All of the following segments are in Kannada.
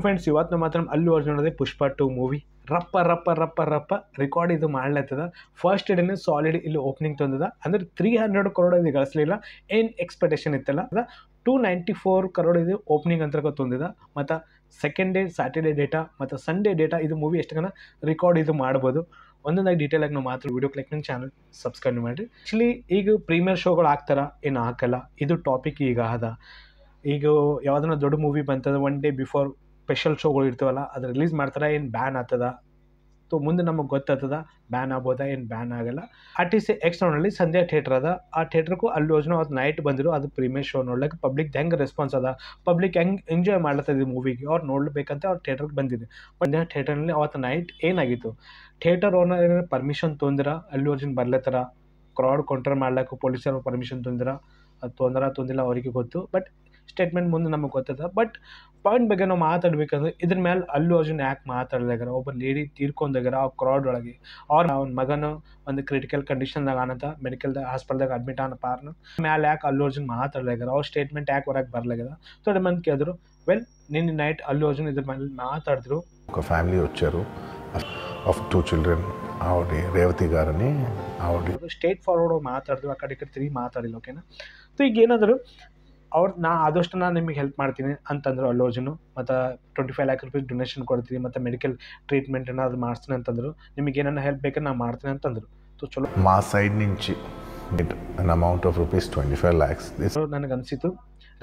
ಫ್ರೆಂಡ್ಸ್ ಇವತ್ತು ಮಾತ್ರ ಅಲ್ಲು ಅರ್ಜುನ್ ನೋಡಿದೆ ಪುಷ್ಪ 2 ಮೂವಿ ರಪ್ಪ ರೆಕಾರ್ಡ್ ಇದು ಮಾಡ್ಲತ್ತದ. ಫಸ್ಟ್ ಡೇನೇ ಸಾಲಿಡ್ ಇಲ್ಲಿ ಓಪನಿಂಗ್ ತಂದದ. ಅಂದ್ರೆ 300 crore ಇದು ಗಳಿಸಲಿಲ್ಲ, ಏನು ಎಕ್ಸ್ಪೆಕ್ಟೇಷನ್ ಇತ್ತಲ್ಲ 294 crore ಇದು ಓಪನಿಂಗ್ ಅಂತ ತಂದಿದ. ಮತ್ತು ಸೆಕೆಂಡ್ ಡೇ ಸ್ಯಾಟರ್ಡೇ ಡೇಟಾ ಮತ್ತು ಸಂಡೇ ಡೇಟಾ ಇದು ಮೂವಿ ಎಷ್ಟುಗನ ರೆಕಾರ್ಡ್ ಇದು ಮಾಡ್ಬೋದು. ಒಂದೊಂದಾಗಿ ಡೀಟೇಲ್ ಆಗಿ ನಾವು ಮಾತ್ರ ವಿಡಿಯೋ ಕ್ಲಿಕ್ ನನ್ನ ಚಾನಲ್ ಸಬ್ಸ್ಕ್ರೈಬ್ ಮಾಡಿರಿ. ಆ್ಯಕ್ಚುಲಿ ಈಗ ಪ್ರೀಮಿಯರ್ ಶೋಗಳು ಆಗ್ತಾರ ಏನು ಹಾಕಲ್ಲ, ಇದು ಟಾಪಿಕ್ ಈಗ ಅದ. ಈಗ ಯಾವುದನ್ನ ದೊಡ್ಡ ಮೂವಿ ಬಂತದ ಒನ್ ಡೇ ಬಿಫೋರ್ ಸ್ಪೆಷಲ್ ಶೋಗಳು ಇರ್ತಾವಲ್ಲ ಅದು ರಿಲೀಸ್ ಮಾಡ್ತಾರೆ, ಏನು ಬ್ಯಾನ್ ಆಗ್ತದ ಸೊ ಮುಂದೆ ನಮಗೆ ಗೊತ್ತಾಗ್ತದ ಬ್ಯಾನ್ ಆಗ್ಬೋದಾ ಏನು ಬ್ಯಾನ್ ಆಗಲ್ಲ. RTC X ನೋಡಲ್ಲಿ ಸಂಧ್ಯಾ ಥಿಯೇಟ್ರ್ ಅದ, ಆ ಥಿಯೇಟ್ರಿಗೂ ಅಲ್ಲು ಅರ್ಜುನ್ ಅವತ್ತು ನೈಟ್ ಬಂದಿರು. ಅದು ಪ್ರೀಮಿಯರ್ ಶೋ ನೋಡ್ಲಿಕ್ಕೆ ಪಬ್ಲಿಕ್ ಹೆಂಗೆ ರೆಸ್ಪಾನ್ಸ್ ಅದ, ಪಬ್ಲಿಕ್ ಹೆಂಗೆ ಎಂಜಾಯ್ ಮಾಡ್ಲತ್ತದ ಈ ಮೂವಿಗೆ ಅವ್ರು ನೋಡ್ಬೇಕಂತ ಅವ್ರು ಥಿಯೇಟ್ರಿಗೆ ಬಂದಿದ್ರು. ಸಂಧ್ಯಾ ಥಿಯೇಟರ್ನಲ್ಲಿ ಅವತ್ತು ನೈಟ್ ಏನಾಗಿತ್ತು, ಥಿಯೇಟರ್ ಓನರ್ ಏನಾದ್ರು permission ತೊಂದಿರ Allu Arjun ಬರ್ಲತ್ತಾರ, crowd control ಮಾಡ್ಲಿಕ್ಕೆ ಪೊಲೀಸರು ಪರ್ಮಿಷನ್ ತೊಂದಿರ, ಅದು ತೊಂದಿಲ್ಲ ಅವರಿಗೆ ಗೊತ್ತು. ಬಟ್ ಸ್ಟೇಟ್ಮೆಂಟ್ ಮುಂದೆ ನಮಗೆ ಗೊತ್ತದ. ಬಟ್ ಪಾಯಿಂಟ್ ಬಗ್ಗೆ ನಾವು ಮಾತಾಡ್ಬೇಕಂದ್ರೆ ಇದ್ರ ಮೇಲೆ ಅಲ್ಲು ಅರ್ಜುನ್ ಯಾಕೆ ಮಾತಾಡ್ದಾಗಾರ, ಒಬ್ಬ ಲೇಡಿ ತೀರ್ಕೊಂಡಾಗಾರ ಆ ಕ್ರೌಡ್ ಒಳಗೆ, ಅವ್ರ ಅವ್ನ ಮಗನು ಒಂದು ಕ್ರಿಟಿಕಲ್ ಕಂಡೀಷನ್ದಾಗ ಆನಂತ ಮೆಡಿಕಲ್ದಾಗ ಹಾಸ್ಪಿಟಲ್ದಾಗ ಅಡ್ಮಿಟ್ ಆನ ಪಾರ್ನ ಮ್ಯಾಲೆ ಯಾಕೆ ಅಲ್ಲು ಅರ್ಜುನ್ ಮಾತಾಡ್ದಾಗಾರ, ಅವ್ರ ಸ್ಟೇಟ್ಮೆಂಟ್ ಯಾಕೆ ಹೊರಗೆ ಬರ್ಲಾಗ್ಯದ. ಥೋಡೆ ಮಂದಿ ಕೇಳಿದ್ರು. ವೆಲ್ ನಿನ್ನೆ ನೈಟ್ ಅಲ್ಲು ಅರ್ಜುನ್ ಇದ್ರ ಮೇಲೆ మాట్లాడిದ್ರು. ఒక ఫ్యామిలీ వచ్చారు ఆఫ్ 2 చిల్డ్రన్, ఆవిడ రేవతి గారని ఆవిడ ಸ್ಟೇಟ್ ಫಾರ್ವರ್ಡ್ ಮಾತಾಡಿದ್ರು, ಆ ಕಡೆ ಈ ಕಡೆ ತಿರುಗಿ ಮಾತಾಡಿಲ್ಲ. ಓಕೆನಾ. ಸೊ ಈಗ ಏನಾದರೂ ಅವ್ರು ಆದಷ್ಟು ನಾನು ನಿಮಗೆ ಹೆಲ್ಪ್ ಮಾಡ್ತೀನಿ ಅಂತಂದ್ರು ಅಲ್ಲು ಅರ್ಜುನು. ಮತ್ತು 25 lakh rupees ಡೊನೇಷನ್ ಕೊಡ್ತೀನಿ ಮತ್ತು ಮೆಡಿಕಲ್ ಟ್ರೀಟ್ಮೆಂಟ್ ಏನಾದ್ರು ಮಾಡಿಸ್ತೀನಿ ಅಂತಂದರು. ನಿಮಗೆ ಏನಾರ ಹೆಲ್ಪ್ ಬೇಕಾದ್ರೆ ನಾನು ಮಾಡ್ತೀನಿ ಅಂತಂದರು. ಸೊ ಚಲೋ మా సైడ్ నుంచి an amount of rupees 25 lakhs. ನನಗೆ ಅನಿಸಿತು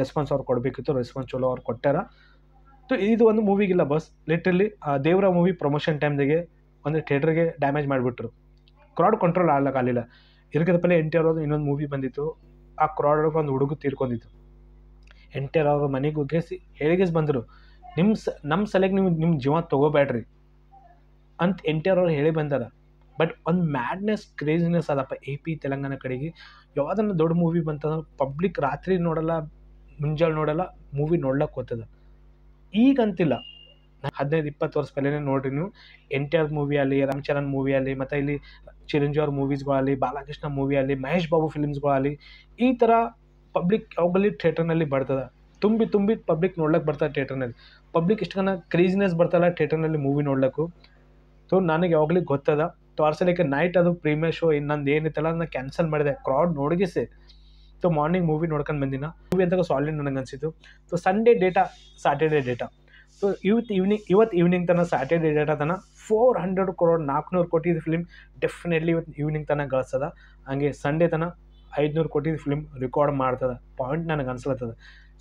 ರೆಸ್ಪಾನ್ಸ್ ಅವ್ರು ಕೊಡಬೇಕಿತ್ತು, ರೆಸ್ಪಾನ್ಸ್ ಚಲೋ ಅವ್ರು ಕೊಟ್ಟಾರ. ಸೊ ಇದು ಒಂದು ಮೂವಿಗಿಲ್ಲ ಬಸ್, ಲಿಟ್ರಲಿ ದೇವರ ಮೂವಿ ಪ್ರಮೋಷನ್ ಟೈಮ್ದಾಗೆ ಒಂದು ಥಿಯೇಟ್ರಿಗೆ ಡ್ಯಾಮೇಜ್ ಮಾಡಿಬಿಟ್ರು. ಕ್ರೌಡ್ ಕಂಟ್ರೋಲ್ ಆಗಲಿಲ್ಲ. ಇರ್ಗದ ಪಲ್ಲೆ NTR ಅವ್ರದ್ದು ಇನ್ನೊಂದು ಮೂವಿ ಬಂದಿತ್ತು, ಆ ಕ್ರೌಡ್ ಒಳಗೆ ಒಂದು ಹುಡುಗ ತೀರ್ಕೊಂಡಿತ್ತು. NTR ಅವ್ರ ಮನೆಗೆ ಹೋಗಿಸಿ ಹೇಳಿಗೆ ಬಂದರು, ನಮ್ಮ ಸಲಕ್ಕೆ ನೀವು ನಿಮ್ಮ ಜೀವ ತೊಗೋಬೇಡ್ರಿ ಅಂತ NTR ಅವ್ರು ಹೇಳಿ ಬಂದಾರ. ಬಟ್ ಒಂದು ಮ್ಯಾಡ್ನೆಸ್ ಕ್ರೇಜಿನೆಸ್ ಅದಪ್ಪ AP ತೆಲಂಗಾಣ ಕಡೆಗೆ. ಯಾವುದನ್ನು ದೊಡ್ಡ ಮೂವಿ ಬಂತಂದ್ರೆ ಪಬ್ಲಿಕ್ ರಾತ್ರಿ ನೋಡಲ್ಲ, ಮುಂಜಾನೆ ನೋಡಲ್ಲ, ಮೂವಿ ನೋಡ್ಲಕ್ಕೆ ಹೋಗ್ತದ. ಈಗಂತಿಲ್ಲ, 15-20 ವರ್ಷ ಪೆಲ್ಲೇ ನೋಡ್ರಿ ನೀವು NTR ಮೂವಿ ಆಗಲಿ, ರಾಮ್ ಚರಣ್ ಮೂವಿ ಆಗಲಿ, ಮತ್ತು ಇಲ್ಲಿ ಚಿರಂಜೀವಿ ಅವ್ರ ಮೂವೀಸ್ಗಳಾಗಲಿ, ಬಾಲಕೃಷ್ಣ ಮೂವಿ ಆಗಲಿ, ಮಹೇಶ್ ಬಾಬು ಫಿಲ್ಮ್ಸ್ಗಳಾಗಲಿ, ಈ ಥರ ಪಬ್ಲಿಕ್ ಯಾವಾಗಲಿ ಥಿಯೇಟರ್ನಲ್ಲಿ ಬರ್ತದೆ. ತುಂಬಿ ಪಬ್ಲಿಕ್ ನೋಡ್ಲಿಕ್ಕೆ ಬರ್ತಾರೆ ಥಿಯೇಟರ್ನಲ್ಲಿ. ಪಬ್ಲಿಕ್ ಇಷ್ಟುಗನ ಕ್ರೇಜಿನೆಸ್ ಬರ್ತಲ್ಲ ಥಿಯೇಟರ್ನಲ್ಲಿ ಮೂವಿ ನೋಡ್ಲಿಕ್ಕೂ. ಸೊ ನನಗೆ ಯಾವಾಗಲೂ ಗೊತ್ತದ. ತೋರ್ಸಲಿಕ್ಕೆ ನೈಟ್ ಅದು ಪ್ರೀಮಿಯರ್ ಶೋ ಇನ್ನೊಂದು ಏನಿತ್ತಲ್ಲ ಅದನ್ನ ಕ್ಯಾನ್ಸಲ್ ಮಾಡಿದೆ, ಕ್ರೌಡ್ ನೋಡಿಗಿಸಿ. ಸೊ ಮಾರ್ನಿಂಗ್ ಮೂವಿ ನೋಡ್ಕೊಂಡು ಬಂದಿನ ಮೂವಿ ಅಂತ ಸಾಲಿಡ್ ನನಗೆ ಅನಿಸಿತು. So Sunday data, Saturday data, so ಇವತ್ತು ಈವ್ನಿಂಗ್ ತನಕ ಸ್ಯಾಟರ್ಡೇ ಡೇಟಾ ತನಕ 400 crore 400 ಕೋಟಿ ಫಿಲ್ಮ್ ಡೆಫಿನೆಟ್ಲಿ ಇವತ್ತು ಈವ್ನಿಂಗ್ ತನಕ ಗಳಿಸ್ತದ. ಹಂಗೆ ಸಂಡೇ ತನಕ 500 ಕೋಟಿ ಫಿಲ್ಮ್ ರೆಕಾರ್ಡ್ ಮಾಡ್ತದೆ. ಪಾಯಿಂಟ್ ನನಗೆ ಅನ್ಸ್ಲತ್ತದ.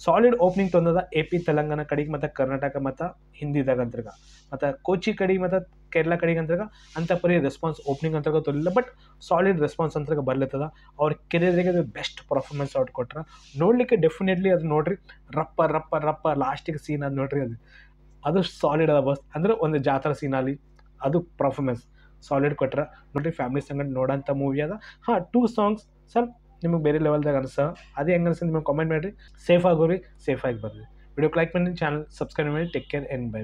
ಸಾಲಿಡ್ ಓಪನಿಂಗ್ ತಂದದ AP ತೆಲಂಗಾಣ ಕಡೆಗೆ ಮತ್ತು ಕರ್ನಾಟಕ ಮತ್ತು ಹಿಂದಿದಾಗ ಅಂತರ್ಗ, ಮತ್ತು ಕೋಚಿ ಕಡೆಗೆ ಮತ್ತು ಕೇರಳ ಕಡೆಗೆ ಅಂತರ್ಗ ಅಂಥ ಪರಿ ರೆಸ್ಪಾನ್ಸ್ ಓಪನಿಂಗ್ ಅಂತರ್ಗ ತೊಲಿಲ್ಲ. ಬಟ್ ಸಾಲಿಡ್ ರೆಸ್ಪಾನ್ಸ್ ಅಂತರ್ಗ ಬರ್ಲತ್ತದ. ಅವ್ರ ಕೆರಿಯರ್ಗೆ ಅದು ಬೆಸ್ಟ್ ಪರ್ಫಾರ್ಮೆನ್ಸ್ ಔಟ್ ಕೊಟ್ರ. ನೋಡಲಿಕ್ಕೆ ಡೆಫಿನೆಟ್ಲಿ ಅದು ನೋಡ್ರಿ, ರಪ್ಪ ಲಾಸ್ಟಿಗೆ ಸೀನ್ ಅದು ನೋಡ್ರಿ, ಅದು ಸಾಲಿಡ್ ಅದ ಬಸ್. ಅಂದರೆ ಒಂದು ಜಾತ್ರಾ ಸೀನಲ್ಲಿ ಅದು ಪರ್ಫಾರ್ಮೆನ್ಸ್ ಸಾಲಿಡ್ ಕೊಟ್ರ. ನೋಡ್ರಿ ಫ್ಯಾಮಿಲಿ ಸಂಗಡ ನೋಡೋಂಥ ಮೂವಿ ಅದ. 2 songs ಸ್ವಲ್ಪ ನಿಮಗೆ ಬೇರೆ ಲೆವೆಲ್ದಾಗ ಅನಿಸ್ತಾ, ಅದೇ ಹೆಂಗೆ ಅನಿಸ್ತದೆ ನಿಮಗೆ ಕಾಮೆಂಟ್ ಮಾಡಿರಿ. ಸೇಫ್ ಆಗೋರಿ, ಸೇಫಾಗಿ ಬರ್ರಿ. ವಿಡಿಯೋಕ್ಕೆ ಲೈಕ್ ಮಾಡಿ, ಚಾನಲ್ ಸಬ್ಸ್ಕ್ರೈಬ್ ಮಾಡಿ. Take care and by.